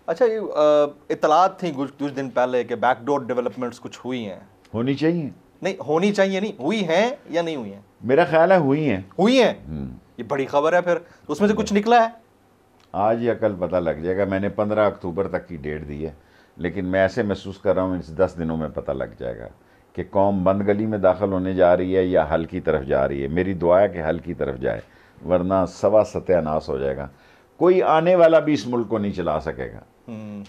अच्छा, ये इतलात थी कुछ दिन पहले कि बैकडोर डेवलपमेंट्स कुछ हुई हैं। होनी चाहिए, नहीं होनी चाहिए, नहीं हुई हैं या नहीं हुई हैं? मेरा ख्याल है हुई हैं। हुई हैं, ये बड़ी खबर है। फिर तो उसमें से कुछ निकला है? आज या कल पता लग जाएगा। मैंने 15 अक्टूबर तक की डेट दी है, लेकिन मैं ऐसे महसूस कर रहा हूँ इस 10 दिनों में पता लग जाएगा कि कौम बंद गली में दाखिल होने जा रही है या हल की तरफ जा रही है। मेरी दुआ है कि हल की तरफ जाए, वरना सवा सत्यानाश हो जाएगा। कोई आने वाला भी इस मुल्क को नहीं चला सकेगा।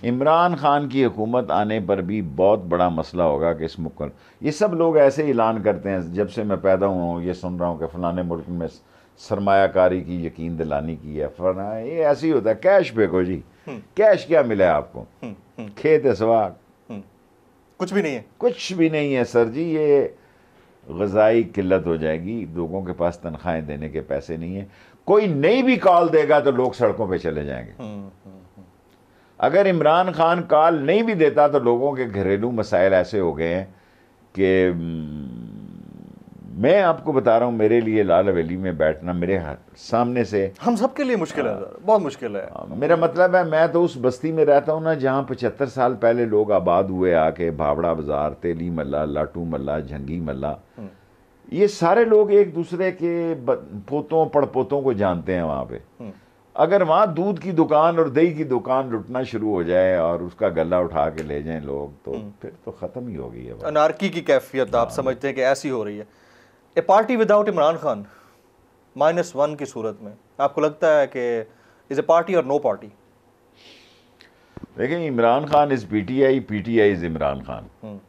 इमरान खान की हुकूमत आने पर भी बहुत बड़ा मसला होगा कि इस मुल्क, ये सब लोग ऐसे ऐलान करते हैं, जब से मैं पैदा हुआ हूँ ये सुन रहा हूँ कि फलाने मुल्क में सरमायाकारी की यकीन दिलानी की है, फलाना, ये ऐसे ही होता है। कैश फेंको जी, कैश क्या मिला है आपको? खेत है सवा, कुछ भी नहीं है, कुछ भी नहीं है सर जी। ये ग़िज़ाई किल्लत हो जाएगी, लोगों के पास तनख्वाहें देने के पैसे नहीं है। कोई नहीं भी कॉल देगा तो लोग सड़कों पे चले जाएंगे। अगर इमरान खान कॉल नहीं भी देता तो लोगों के घरेलू मसाइल ऐसे हो गए हैं कि मैं आपको बता रहा हूँ, मेरे लिए लाल हवेली में बैठना मेरे सामने से, हम सब के लिए मुश्किल है, बहुत मुश्किल है। मेरा मतलब है, मैं तो उस बस्ती में रहता हूँ ना जहाँ 75 साल पहले लोग आबाद हुए आके, भावड़ा बाजार, तेली मल्ला, लाटू मल्ला, झंगी मल्ला, ये सारे लोग एक दूसरे के पोतों पड़पोतों को जानते हैं वहाँ पे। अगर वहाँ दूध की दुकान और दही की दुकान लुटना शुरू हो जाए और उसका गला उठा के ले जाएं लोग, तो फिर तो ख़त्म ही हो गई है। अनारकी की कैफियत आप समझते हैं कि ऐसी हो रही है। ए पार्टी विदाउट इमरान खान -1 की सूरत में आपको लगता है कि इज ए पार्टी और नो पार्टी? देखिए, Imran Khan is PTI, PTI is Imran Khan.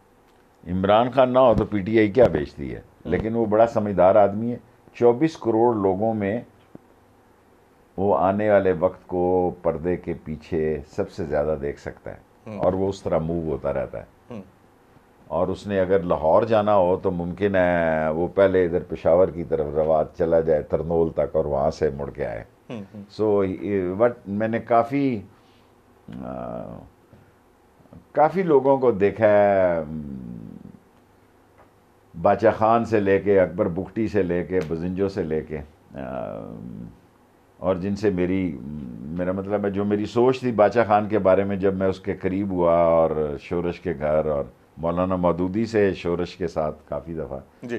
Imran Khan ना हो तो PTI क्या बेचती है? लेकिन वो बड़ा समझदार आदमी है। 24 करोड़ लोगों में वो आने वाले वक्त को पर्दे के पीछे सबसे ज़्यादा देख सकता है, और वो उस तरह मूव होता रहता है। और उसने अगर लाहौर जाना हो तो मुमकिन है वो पहले इधर पेशावर की तरफ रवात चला जाए, तरनोल तक, और वहाँ से मुड़ के आए। सो बट मैंने काफ़ी लोगों को देखा है, बाचा खान से लेके अकबर बुख्टी से लेके बजिंजो से लेके, और जिनसे मेरा मतलब है, जो मेरी सोच थी बाचा खान के बारे में जब मैं उसके करीब हुआ, और शोरश के घर और मौलाना मौदूदी से शोरश के साथ काफ़ी दफ़ा जी।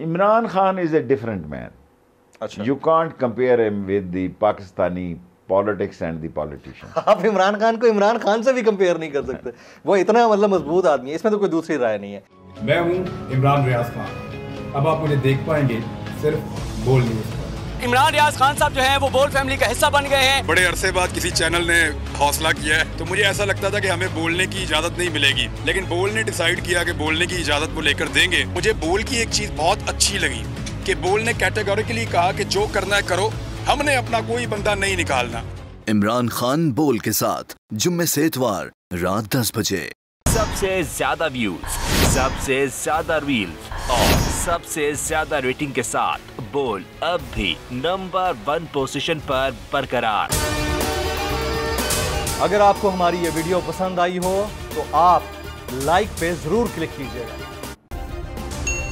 Imran Khan is a different man. अच्छा, you can't compare him with the Pakistani politics and the politician. आप इमरान खान को इमरान खान से भी कंपेयर नहीं कर सकते। वो इतना मतलब मजबूत आदमी है, इसमें तो कोई दूसरी राय नहीं है। मैं हूँ इमरान रियाज खान। अब आप मुझे देख पाएंगे सिर्फ बोल न्यूज़। इमरान रियाज खान साहब जो हैं वो बोल फैमिली का हिस्सा बन गए हैं। बड़े अरसे बाद किसी चैनल ने हौसला किया है, तो मुझे ऐसा लगता था कि हमें बोलने की इजाजत नहीं मिलेगी, लेकिन बोल ने डिसाइड किया कि बोलने की इजाजत वो लेकर देंगे। मुझे बोल की एक चीज बहुत अच्छी लगी कि बोल ने कैटेगोरिकली कहा कि जो करना है करो, हमने अपना कोई बंदा नहीं निकालना। इमरान खान बोल के साथ जुम्मे से इतवार रात 10 बजे। सबसे ज्यादा व्यूज, सबसे ज्यादा रील्स और सबसे ज्यादा रेटिंग के साथ बोल अब भी नंबर 1 पोजीशन पर बरकरार। अगर आपको हमारी ये वीडियो पसंद आई हो तो आप लाइक पे जरूर क्लिक कीजिएगा,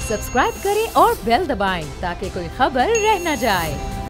सब्सक्राइब करें और बेल दबाएं ताकि कोई खबर रह न जाए।